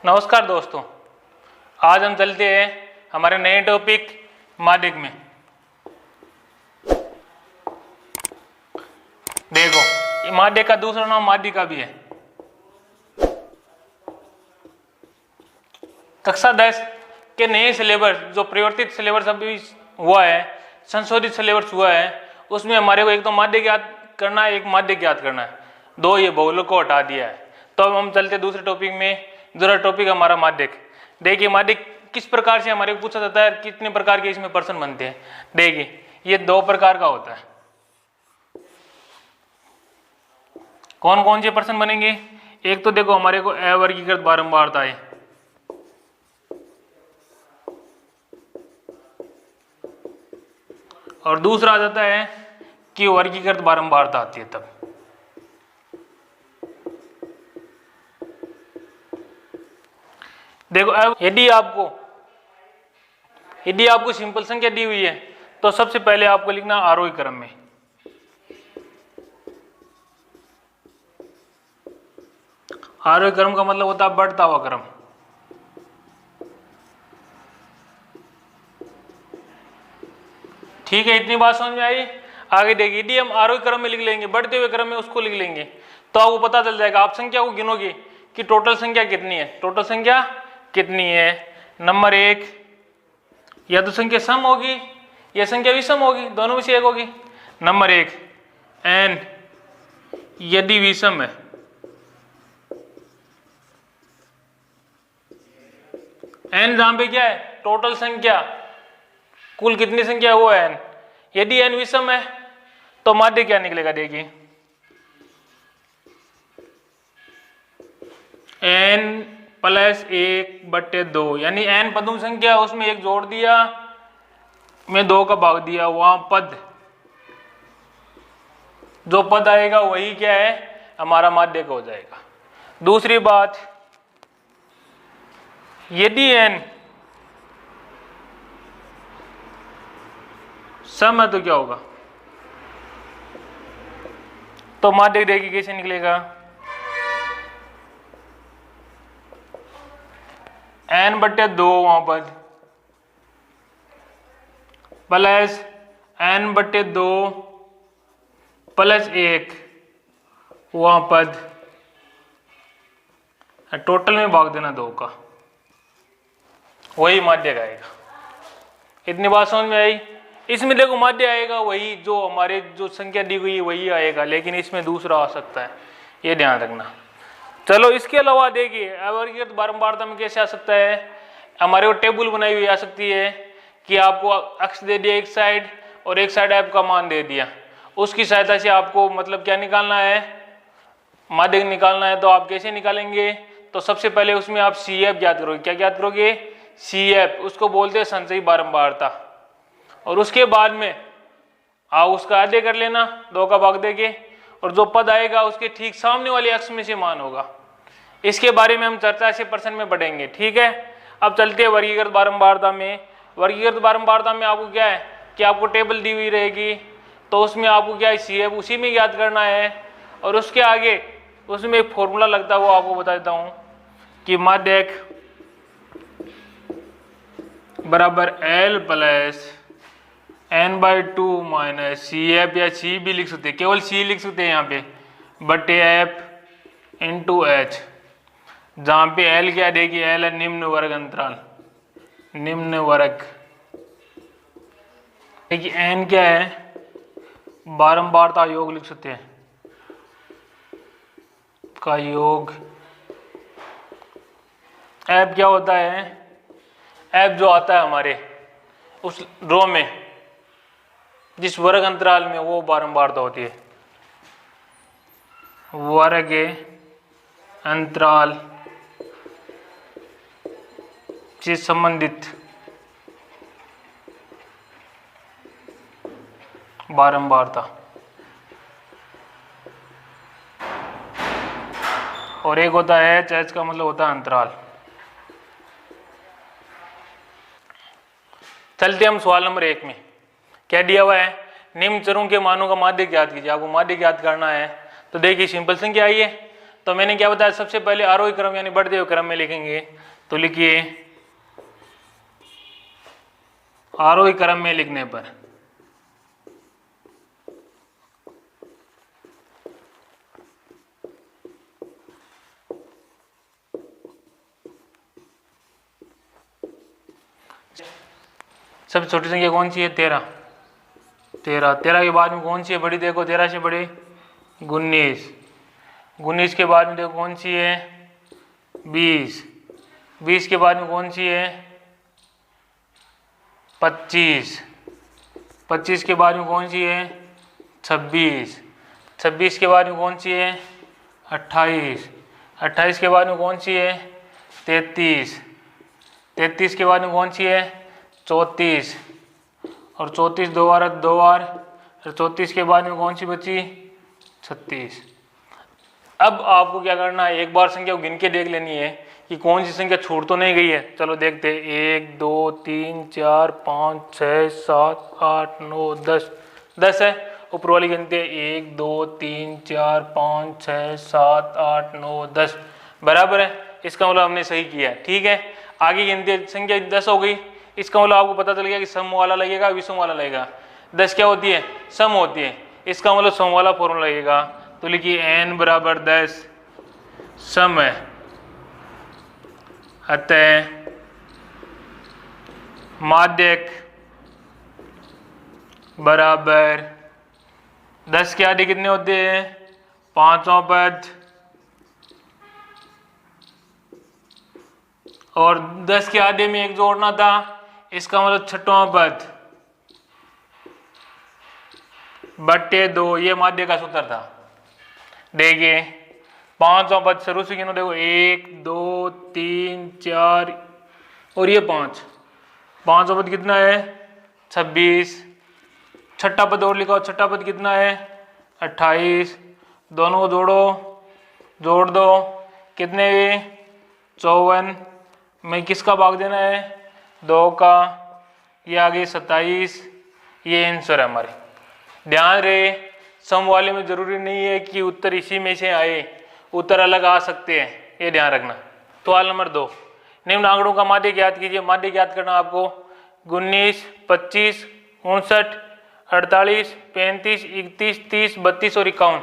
नमस्कार दोस्तों, आज हम चलते हैं हमारे नए टॉपिक माध्यक में। देखो, ये माध्यक का दूसरा नाम माध्यिका भी है। कक्षा 10 के नए सिलेबस जो परिवर्तित सिलेबस अभी हुआ है, संशोधित सिलेबस हुआ है, उसमें हमारे को एक तो माध्यक याद करना है, एक माध्यक याद करना है। दो ये बहुलक को हटा दिया है। तो अब हम चलते दूसरे टॉपिक में। दूसरा टॉपिक हमारा माध्यक। देखिए, माध्यक किस प्रकार से हमारे को पूछा जाता है, कितने प्रकार के इसमें पर्सन बनते हैं। देखिए, ये दो प्रकार का होता है। कौन कौन से पर्सन बनेंगे? एक तो देखो हमारे को अवर्गीकृत बारंबारता है, और दूसरा आ जाता है कि वर्गीकृत बारंबारता आती है तब। देखो, अब यदि आपको सिंपल संख्या दी हुई है तो सबसे पहले आपको लिखना आरोही क्रम में। आरोही क्रम का मतलब होता है बढ़ता हुआ क्रम। ठीक है, इतनी बात समझ में आई। आगे देखिए, यदि हम आरोही क्रम में लिख लेंगे, बढ़ते हुए क्रम में उसको लिख लेंगे, तो आपको पता चल जाएगा। आप संख्या को गिनोगे कि टोटल संख्या कितनी है। टोटल संख्या कितनी है? नंबर 1, या तो संख्या सम होगी या संख्या विषम होगी, दोनों में से एक होगी। नंबर 1 n यदि विषम है, n जहां पे क्या है? टोटल संख्या, कुल कितनी संख्या है वो है n। यदि n विषम है तो माध्य क्या निकलेगा? देखिए, n + 1/2, यानी n पदों संख्या, उसमें एक जोड़ दिया, में 2 का भाग दिया, वहां पद, जो पद आएगा वही क्या है? हमारा माध्यक हो जाएगा। दूसरी बात, यदि n सम है तो क्या होगा? तो माध्यक देखिए कैसे निकलेगा? n/2 वहां पद प्लस n/2 + 1 वहां पद, टोटल में भाग देना 2 का, वही माध्यक आएगा। इतनी बात समझ में आई। इसमें देखो, माध्य आएगा वही जो हमारे जो संख्या दी हुई है वही आएगा, लेकिन इसमें दूसरा आ सकता है, ये ध्यान रखना। चलो, इसके अलावा देखिए अवर्गीकृत बारंबारता में कैसे आ सकता है। हमारे को टेबल बनाई हुई आ सकती है कि आपको अक्ष दे दिया एक साइड और एक साइड ऐप का मान दे दिया, उसकी सहायता से आपको मतलब क्या निकालना है? माध्यक निकालना है। तो आप कैसे निकालेंगे? तो सबसे पहले उसमें आप CF ज्ञात करोगे। क्या ज्ञात करोगे? CF, उसको बोलते हैं संचयी बारंबारता। और उसके बाद में आप उसका आधे कर लेना, 2 का भाग देके, और जो पद आएगा उसके ठीक सामने वाले अक्ष में से मान होगा। इसके बारे में हम चर्चा से पर्सन में बढ़ेंगे। ठीक है, अब चलते हैं वर्गीकृत बारंबारता में। वर्गीकृत बारंबारता में आपको क्या है कि आपको टेबल दी हुई रहेगी, तो उसमें आपको क्या है? CF उसी में याद करना है। और उसके आगे उसमें एक फॉर्मूला लगता है, वो आपको बता देता हूँ कि माध्यक बराबर L + n/2 - CF, या C भी लिख सकते हैं, केवल C लिख सकते हैं यहाँ पे, बटे F × H, जहाँ पे L क्या देखिए? L है निम्न वर्ग अंतराल, निम्न वर्ग। देखिए n क्या है? बारंबारता योग लिख सकते हैं, का योग। F क्या होता है? F जो आता है हमारे उस रो में, जिस वर्ग अंतराल में, वो बारंबारता होती है। वर्ग अंतराल से संबंधित बारंबारता। और एक होता है H का मतलब होता है अंतराल। चलते हम सवाल नंबर 1 में। क्या दिया हुआ है? निम्न चरों के मानों का माध्यक ज्ञात कीजिए। आपको माध्यक ज्ञात करना है। तो देखिए, सिंपल संख्या आई है तो मैंने क्या बताया, सबसे पहले आरोही क्रम यानी बढ़ते हुए क्रम में लिखेंगे। तो लिखिए आरोही क्रम में लिखने पर सबसे छोटी संख्या कौन सी है? 13। 13 के बाद में कौन सी है बड़ी? देखो 13 से बड़ी 19। 19 के बाद में देखो कौन सी है? 20। 20 के बाद में कौन सी है? 25। 25 के बाद में कौन सी है? 26। 26 के बाद में कौन सी है? 28। 28 के बाद में कौन सी है? 33। 33 के बाद में कौन सी है? 34। और 34 दो बार 34 के बाद में कौन सी बची? 36। अब आपको क्या करना है, एक बार संख्या को गिन के देख लेनी है कि कौन सी संख्या छूट तो नहीं गई है। चलो देखते हैं, 1 2 3 4 5 6 7 8 9 10। 10 है, ऊपर वाली गिनते 1 2 3 4 5 6 7 8 9 10 बराबर है। इसका मतलब हमने सही किया है, ठीक है। आगे गिनते संख्या 10 हो गई, इसका मतलब आपको पता चल गया कि सम वाला लगेगा विषम वाला लगेगा। 10 क्या होती है? सम होती है, इसका मतलब सम वाला फॉर्मूला लगेगा। तो लिखिए n बराबर 10 सम है, अतः माध्यक बराबर 10 के आधे कितने होते हैं? 5वां पद, और 10 के आधे में एक जोड़ना था, इसका मतलब 6वां पद बट्टे 2। ये माध्य का सूत्र था। देखिए 5वां पद शुरू से गिनो, देखो 1 2 3 4 और ये 5। 5वां पद कितना है? 26। छठा पद और लिखा, छठा पद कितना है? 28। दोनों को जोड़ दो, कितने हुए? 54 में किसका भाग देना है? 2 का। ये आ गई 27। ये आंसर है हमारे। ध्यान रहे, सम वाले में जरूरी नहीं है कि उत्तर इसी में से आए, उत्तर अलग आ सकते हैं, ये ध्यान रखना। सवाल नंबर 2, निम्न आंकड़ों का माध्य ज्ञात कीजिए। माध्य ज्ञात करना आपको 19 25 59 48 35 31 30 32 और 51।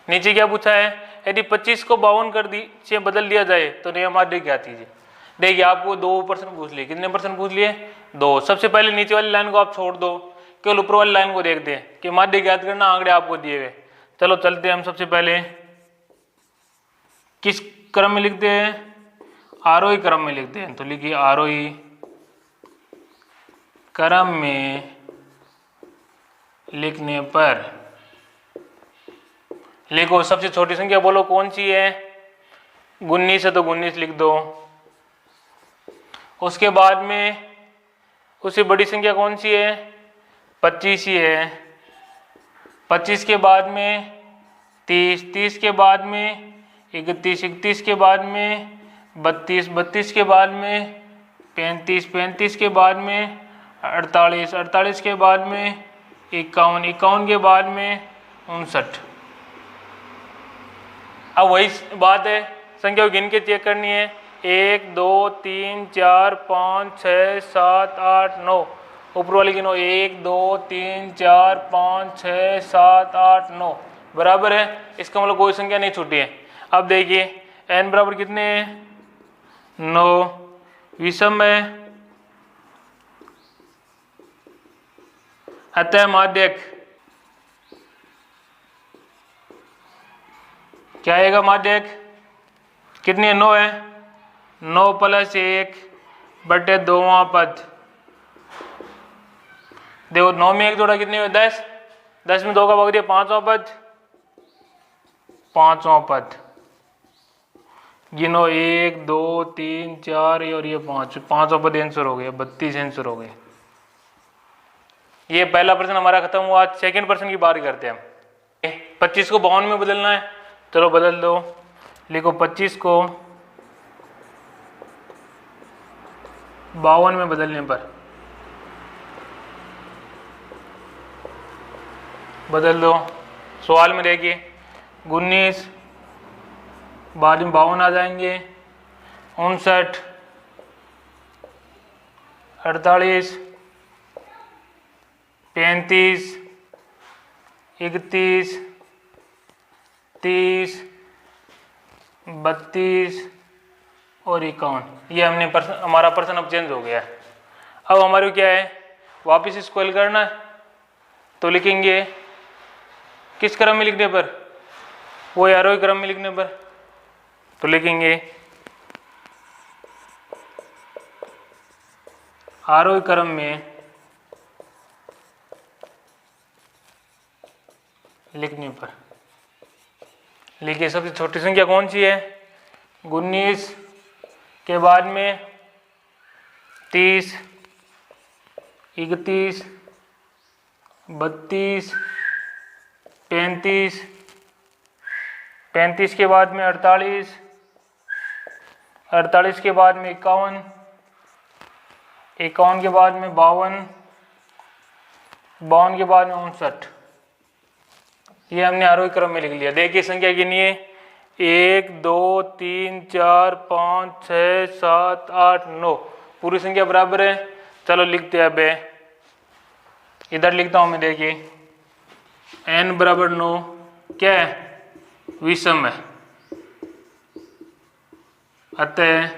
नीचे क्या पूछा है? यदि 25 को 52 से बदल दिया जाए तो नियम माध्य ज्ञात कीजिए। देखिए आपको 2 प्रश्न पूछ लिए, कितने प्रश्न पूछ लिए? 2। सबसे पहले नीचे वाली लाइन को आप छोड़ दो, केवल ऊपर वाली लाइन को देखते हैं कि माध्य ज्ञात करना, आंकड़े आपको दिए हुए। चलो चलते हैं, हम सबसे पहले किस क्रम में लिखते हैं? आरोही क्रम में लिखते हैं। तो लिखिए आरोही क्रम में लिखने पर लिखो सबसे छोटी संख्या, बोलो कौन सी है? 19 है तो 19 लिख दो। उसके बाद में उससे बड़ी संख्या कौन सी है? 25 ही है। 25 के बाद में 30, 30 के बाद में 31, 31 के बाद में 32, 32 के बाद में 35, 35 के बाद में 48, 48 के बाद में 51, 51 के बाद में 59। अब वही बात है, संख्या को गिन के चेक करनी है। 1 2 3 4 5 6 7 8 9। ऊपर वाली गिनो 1 2 3 4 5 6 7 8 9 बराबर है। इसका मतलब कोई संख्या नहीं छूटी है। अब देखिए n बराबर कितने हैं? 9। विषम है, अतः माध्यक क्या आएगा? माध्यक कितनी है? 9 है। 9 + 1 बटे 2वां पद। देखो 9 में 1 जोड़ा कितने हुए? 10। 10 में 2 का भाग दिया, 5वां पद। 5वां पद गिनो 1 2 3 4 और ये 5। 5वां पद आंसर हो गया, 32 आंसर हो गए। ये पहला प्रश्न हमारा खत्म हुआ। सेकंड प्रश्न की बात करते हैं हम। 25 को 52 में बदलना है, चलो बदल दो। लिखो 25 को 52 में बदलने पर बदल दो। सवाल में देखिए 19 बाद में 52 आ जाएंगे, 59, 48, 35, 31, 30, 32 और 51। ये हमने हमारा पर्सन अब चेंज हो गया है। अब हमारे को क्या है, वापस इसको हल करना है, तो लिखेंगे किस क्रम में लिखने पर, वो आरोही क्रम में लिखने पर। तो लिखेंगे आरोही क्रम में लिखने पर। लिखिए सबसे छोटी संख्या कौन सी है, 19 के बाद में 30, 31, 32, 35, 35 के बाद में 48, 48 के बाद में 51, 51 के बाद में 52, 52 के बाद में 59। ये हमने आरोही क्रम में लिख लिया। देखिए संख्या गिनिए, 1 2 3 4 5 6 7 8 9, पूरी संख्या बराबर है। चलो लिखते हैं। अब इधर लिखता हूं मैं, देखिए n बराबर 9 क्या है, विषम है। अतः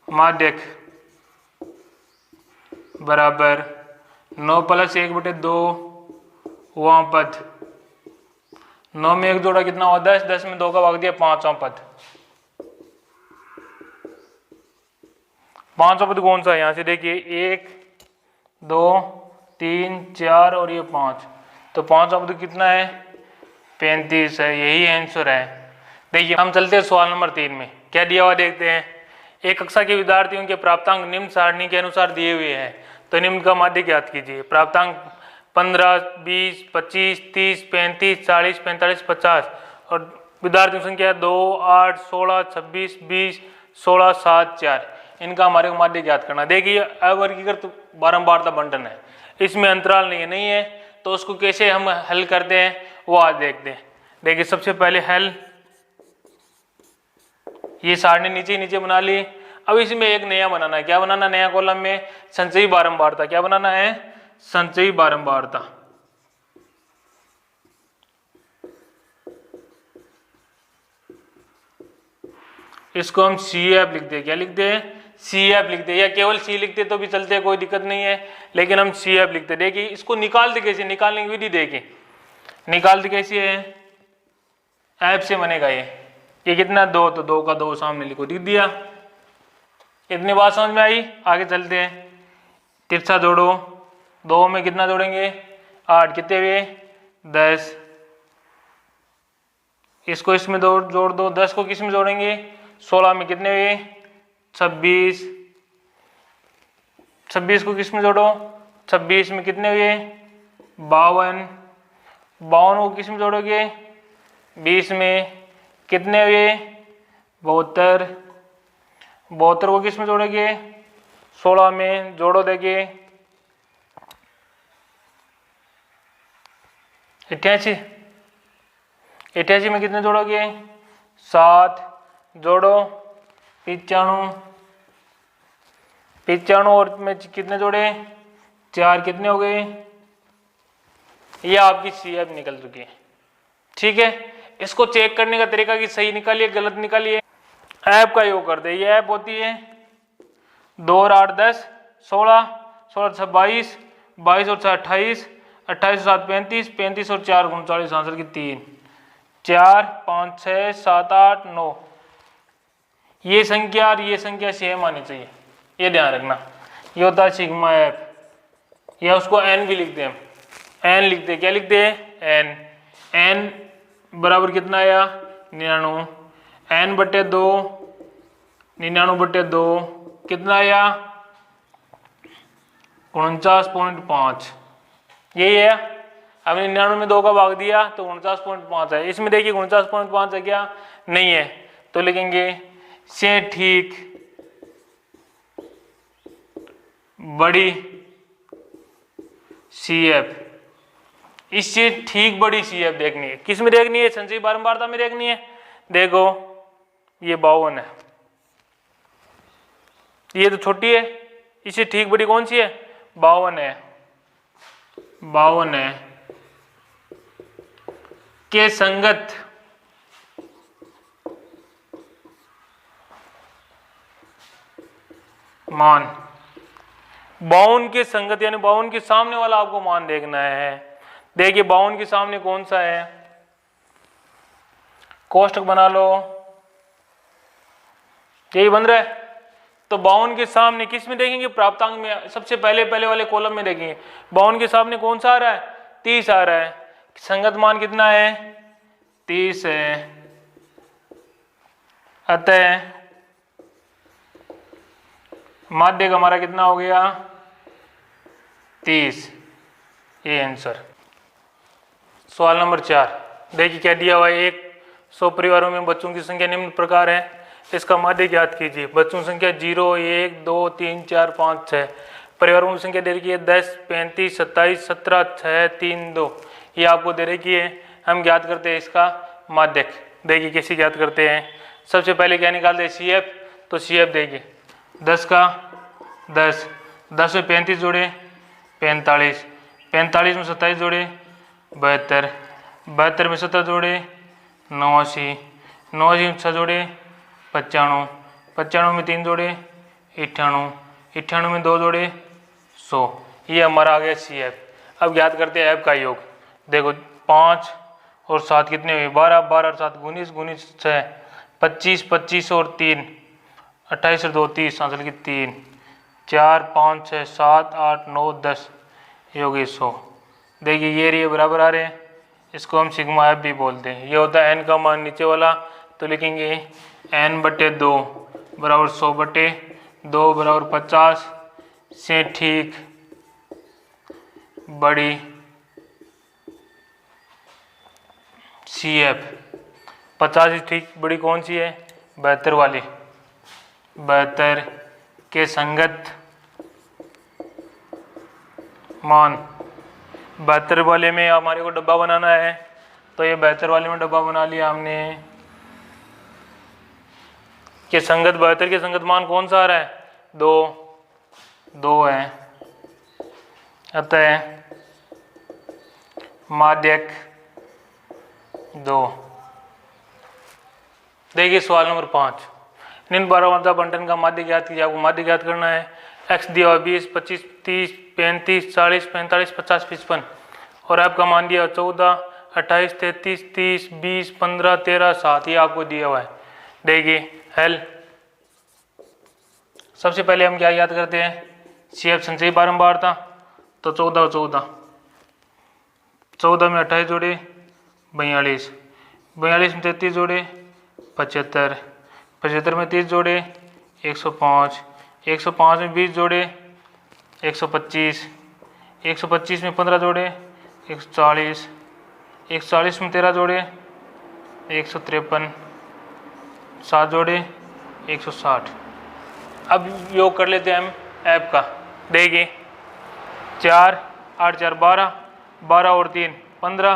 माध्यक बराबर 9 + 1/2 वां पद। 9 में 1 जोड़ा कितना हुआ, 10, 10 में 2 का भाग दिया, 5वां पद। 5वां पद कौन सा है, यहां से देखिए 1 2 3 4 और ये 5, तो 5वां पद कितना है, 35 है। यही आंसर है। देखिए हम चलते हैं सवाल नंबर 3 में, क्या दिया हुआ देखते हैं। एक कक्षा के विद्यार्थियों के प्राप्तांक निम्न सारणी के अनुसार दिए हुए हैं, तो निम्न का माध्य ज्ञात कीजिए। प्राप्तांक 15, 20, 25, 30, 35, 40, 45, 50 और विद्यार्थियों की संख्या 2, 8, 16, 26, 20, 16, 7, 4। इनका हमारे को माध्य ज्ञात करना। देखिए अवर्गीकृत बारंबारता बंटन है, इसमें अंतराल नहीं है, तो उसको कैसे हम हल करते हैं वो आज देखते हैं। देखिए सबसे पहले हल, ये सारणी नीचे नीचे बना ली। अब इसमें एक नया बनाना है। क्या बनाना, नया कॉलम में संचयी बारंबारता। क्या बनाना है, संचयी बारंबारता। इसको हम CF लिखते हैं। क्या लिखते हैं, CF लिखते हैं, या केवल C लिखते तो भी चलते, कोई दिक्कत नहीं है, लेकिन हम CF लिखते हैं। देखिए इसको निकालते कैसे, निकालने की विधि देखिए। निकालते कैसे है, F से बनेगा ये कितना 2, तो 2 का 2 सामने लिखो, लिख दिया। इतनी बात समझ में आई। आगे चलते हैं, तिरछा जोड़ो। 2 में कितना जोड़ेंगे, 8, कितने हुए 10। इसको इसमें जोड़ दो। 10 को किस में जोड़ेंगे, 16 में कितने हुए 26। 26 को किस में जोड़ो, 26 में कितने हुए 52। 52 को किस में जोड़ोगे, 20 में कितने हुए 72। 72 को किस में जोड़ोगे, 16 में जोड़ो। देखिए 88। 88 में कितने जोड़ोगे, 7 जोड़ो। 95। 95 और में कितने जोड़े, 4, कितने हो गए। ये आपकी CF निकल चुकी है। ठीक है, इसको चेक करने का तरीका कि सही निकालिए गलत निकालिए। ऐप का योग कर दे। ये ऐप होती है 2 और 8 10, 16, 16 6 22, 22 और 6 28, 28 और 7 35, 35 और 4 39, आंसर की 3, 4 5 6 7 8 9। ये संख्या और ये संख्या सेम आनी चाहिए, ये ध्यान रखना। ये होता है सिग्मा एफ, या उसको एन भी लिखते हैं। एन लिखते हैं, क्या लिखते हैं, एन। एन बराबर कितना आया, 99। एन बटे 2, 99 बटे 2 कितना आया, 49.5। यही है। अब 99 में 2 का भाग दिया तो 49.5 है। इसमें देखिए 49.5 है क्या, नहीं है, तो लिखेंगे से ठीक बड़ी CF। इससे ठीक बड़ी CF देखनी है। किस में देखनी है, संचयी बारंबारता में देखनी है। देखो ये 52 है, ये तो छोटी है, इससे ठीक बड़ी कौन सी है? 52 है। 52 है के संगत मान, 52 के संगत यानी 52 के सामने वाला आपको मान देखना है। देखिए 52 के सामने कौन सा है, कोष्टक बना लो, यही बन रहा है। तो 52 के सामने किस में देखेंगे? प्राप्तांक में, सबसे पहले वाले कॉलम में देखेंगे। 52 के सामने कौन सा आ रहा है? 30 आ रहा है। संगत मान कितना है? 30 है। अतः माध्यक हमारा कितना हो गया? 30। ये आंसर। सवाल नंबर 4 देखिए क्या दिया हुआ है। 100 परिवारों में बच्चों की संख्या निम्न प्रकार है, इसका माध्य ज्ञात कीजिए। बच्चों की संख्या 0, 1, 2, 3, 4, 5, 6। परिवारों की संख्या दे रखी है 10, 35, 27, 17, 6, 3, 2। ये आपको दे रखी है। हम ज्ञात करते हैं इसका माध्यक। देखिए कैसे ज्ञात करते हैं। सबसे पहले क्या निकालते हैं? CF। तो CF देखिए 10 का 10, 10 में 35 जोड़े 45, 45 में 27 जोड़े 72, 72 में 17 जोड़े 89, 89 में 6 जोड़े 95, 95 में 3 जोड़े 98, 98 में 2 जोड़े 100। ये हमारा आ गया CF। अब ज्ञात करते हैं F का योग। देखो 5 और 7 कितने हुए? 12, 12 और 7 19, 19 6 25, 25 और 3 28 और 2 30, हासिल की 3 4 5 6 7 8 9 10, योग 100। देखिए ये बराबर आ रहे हैं, इसको हम सिग्मा F भी बोलते हैं। ये होता है n का मान नीचे वाला, तो लिखेंगे n/2 बराबर 100/2 बराबर 50 से ठीक बड़ी CF। 50 से ठीक बड़ी कौन सी है? 72 वाली। 72 के संगत मान, 72 वाले में हमारे को डब्बा बनाना है, तो ये 72 वाले में डब्बा बना लिया हमने। के संगत 72 के संगत मान कौन सा आ रहा है? 2 है। अतः माध्यक 2। देखिए सवाल नंबर 5, निम्न बारहमासा बंटन का माध्य ज्ञात कीजिए। आपको माध्य ज्ञात करना है। x दिया हुआ 20, 25, 30, 35, 40, 45, 50, 55 और आपका मान दिया 14, 28, 33, 30, 20, 15, 13, 7। ये आपको दिया हुआ है। देखिए हल। सबसे पहले हम क्या याद करते हैं? CF संचयी बारंबारता, तो 14 14, 14 में 28 जोड़े 42, 42 में 33 जोड़े 75, 75 में 30 जोड़े 105, 105 में 20 जोड़े 125, 125 में 15 जोड़े 140, 140 में 13 जोड़े 153, 7 जोड़े 160। अब योग कर लेते हैं हम ऐप का। देखिए 4 8 4 12, 12 और 3 15,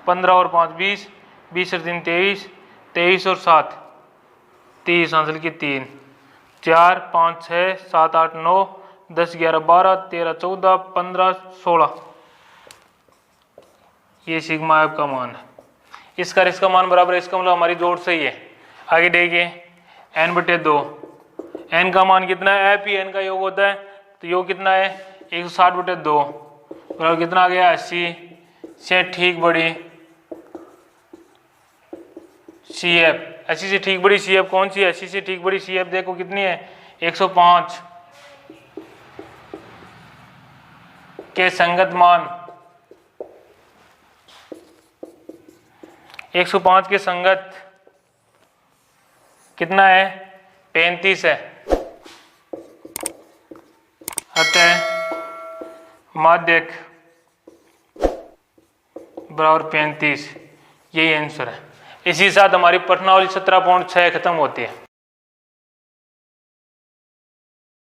15 और 5 20, 20 और 3 23, 23 और 7 30, हासिल की 3 4 5 6 7 8 9 10 11 12 13 14 15 16। ये सिग्मा ऐप का मान है। इसका मान बराबर है, इसका मतलब हमारी जोड़ सही है। आगे देखिए n/2, n का मान कितना है? ऐप ही n का योग होता है, तो योग कितना है? 160/2 बराबर कितना आ गया? 80 से ठीक बड़ी CF। 80 से ठीक बड़ी CF कौन सी है? 80 से ठीक बड़ी CF देखो कितनी है? 105 के संगत मान, 105 के संगत कितना है? 35 है। अतः माध्यक बराबर 35। यही आंसर है। इसी साथ हमारी प्रश्नावली 17.6 खत्म होती है।